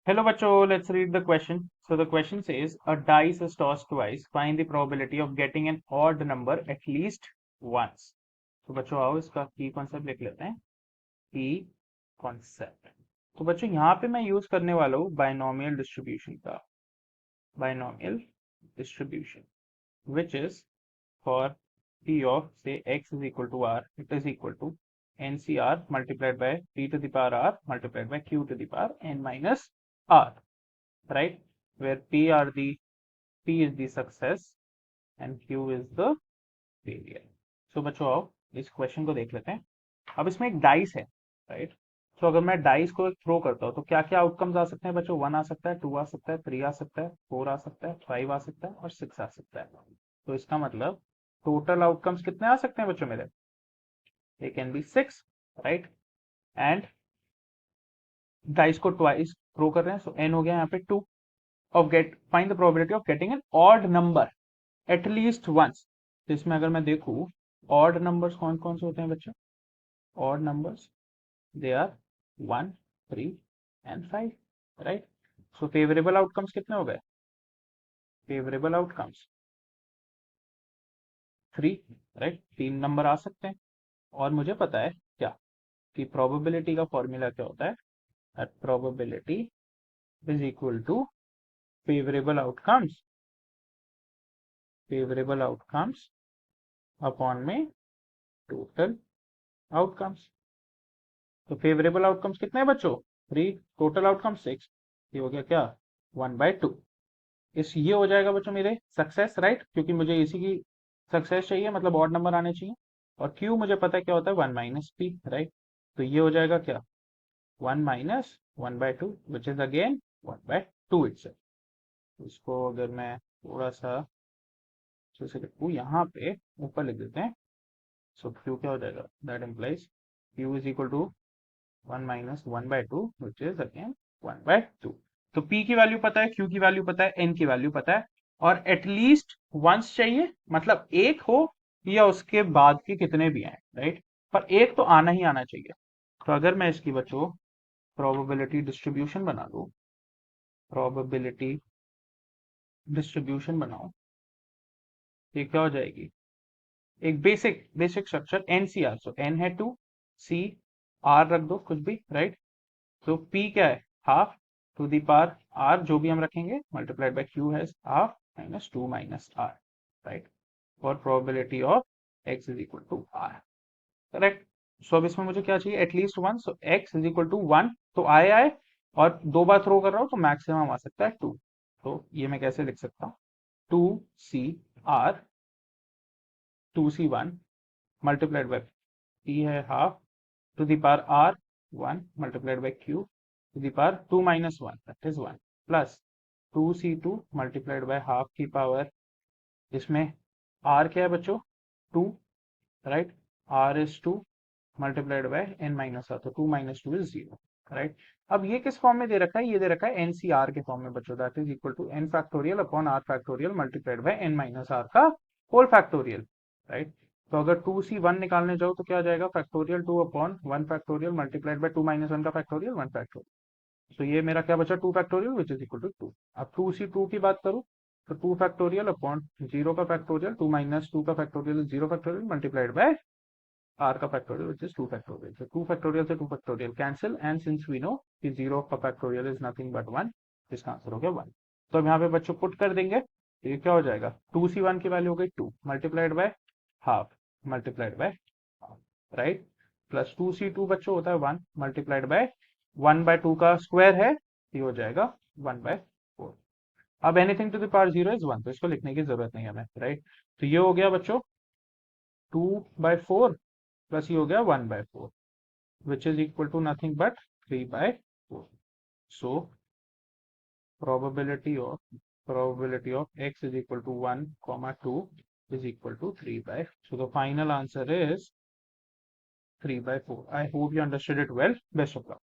Hello, bachcho. Let's read the question. So the question says, a dice is tossed twice. Find the probability of getting an odd number at least once. तो बच्चों आओ इसका की concept लिख लेते हैं. की कॉन्सेप्ट. तो बच्चों यहाँ पे मैं यूज करने वाला हूँ बाइनोमियल डिस्ट्रीब्यूशन का. Binomial distribution which is for p of say x is equal to r, it is equal to ncr multiplied by p to the power r multiplied by q to the power n minus r, right? Where p is the success and q is the failure. So बच्चों आओ इस question को देख लेते हैं. अब इसमें एक डाइस है, राइट? तो अगर मैं डाइस को थ्रो करता हूँ तो क्या क्या आउटकम्स आ सकते हैं बच्चों? 1 आ सकता है, 2 आ सकता है, 3 आ सकता है, 4 आ सकता है, 5 आ सकता है और 6 आ सकता है. तो इसका मतलब टोटल आउटकम्स कितने आ सकते हैं बच्चों मेरे? They can be 6, right? And dice को ट्वाइस थ्रो कर रहे हैं, सो एन हो गया यहाँ पे 2. of get find the probability of getting an odd number at least once. तो इसमें अगर मैं देखूं odd numbers कौन कौन से होते हैं बच्चों? odd numbers they are 1, 3 and 5, right? So favorable outcomes कितने हो गए? favorable outcomes 3, right? 3 नंबर आ सकते हैं. और मुझे पता है क्या कि probability का फॉर्मूला क्या होता है? that probability is equal to favorable outcomes upon में total outcomes. तो फेवरेबल आउटकम्स कितने हैं बच्चों? 3. Total outcome 6. ये हो गया क्या? 1/2. इस ये हो जाएगा बच्चों मेरे सक्सेस, राइट? क्योंकि मुझे इसी की सक्सेस चाहिए, मतलब ऑड नंबर आने चाहिए. और क्यू मुझे पता है क्या होता है? 1 माइनस पी, राइट? तो ये हो जाएगा क्या? 1 minus 1/2 which is again 1/2 itself. इसको अगर मैं थोड़ा सा लिखूँ यहाँ पे ऊपर लिख देते हैं. सो क्यू क्या हो जाएगा? That implies q is equal to 1 minus 1/2 which is again 1/2. तो p की वैल्यू पता है, q की वैल्यू पता है, n की वैल्यू पता है, और एटलीस्ट वंस चाहिए, मतलब एक हो या उसके बाद के कितने भी आए, राइट? पर एक तो आना ही आना चाहिए. तो अगर मैं इसकी बच्चों प्रोबेबिलिटी डिस्ट्रीब्यूशन बना दूं, प्रोबेबिलिटी डिस्ट्रीब्यूशन बनाऊं, ये क्या हो जाएगी? एक बेसिक स्ट्रक्चर NCR. सो n है 2, c r रख दो कुछ भी, राइट? तो p क्या है? Half to the power r, जो भी हम रखेंगे, मल्टीप्लाइड बाय q है half minus 2 minus r, right? For probability of x is equal to r, correct? So अब इसमें मुझे क्या चाहिए? At least 1. So x is equal to 1 तो आए, और 2 बार थ्रो कर रहा हूं तो मैक्सिमम आ सकता है 2. तो ये मैं कैसे लिख सकता हूँ? 2CR 2C1 multiplied by p है half to the power r 1 multiplied by q to the power 2 minus 1, that is 1, plus 2c2 multiplied by half की पावर, इसमें r क्या है बच्चों? 2, right? r is 2 multiplied by n minus r, तो 2 minus 2 is 0, right? अब ये किस form में दे रखा है? ये दे रखा है NCR के फॉर्म में बच्चों, that is equal to n factorial upon r factorial multiplied by n minus r का होल फैक्टोरियल, राइट? तो अगर 2c1 निकालने जाओ तो क्या आ जाएगा? Factorial 2 upon 1 factorial multiplied by 2 minus 1 का फैक्टोरियल 1 फैक्टोरियल. तो ये मेरा क्या बचा? 2 factorial which is equal to 2. अब 2c2 की बात करूं तो 2 फैक्टोरियल अपॉन 0 का फैक्टोरियल 2 माइनस 2 का factorial 0 factorial multiplied by r का फैक्टोरियल विच इज 2 फैक्टोरियल. तो 2 फैक्टोरियल से 2 factorial cancel, and since we know कि 0 का फैक्टोरियल इज नथिंग बट 1, इसका आंसर हो गया 1. तो हम यहाँ पे बच्चों पुट कर देंगे. ये क्या हो जाएगा? 2c1 की वैल्यू हो गई 2 multiplied by half multiplied by half, right? Plus 2c2 बच्चों होता है 1 मल्टीप्लाइड बाय 1/2 का स्क्वायर है, ये हो जाएगा 1/4. अब anything to the power 0 is 1, तो इसको लिखने की जरूरत नहीं है हमें, राइट? तो ये हो गया बच्चों 2/4 प्लस ये हो गया 1/4 which is equal to nothing but 3/4. So probability of x is equal to 1, 2 is equal to 3/4. So the final answer is 3/4. I hope you understood it well. Best of luck.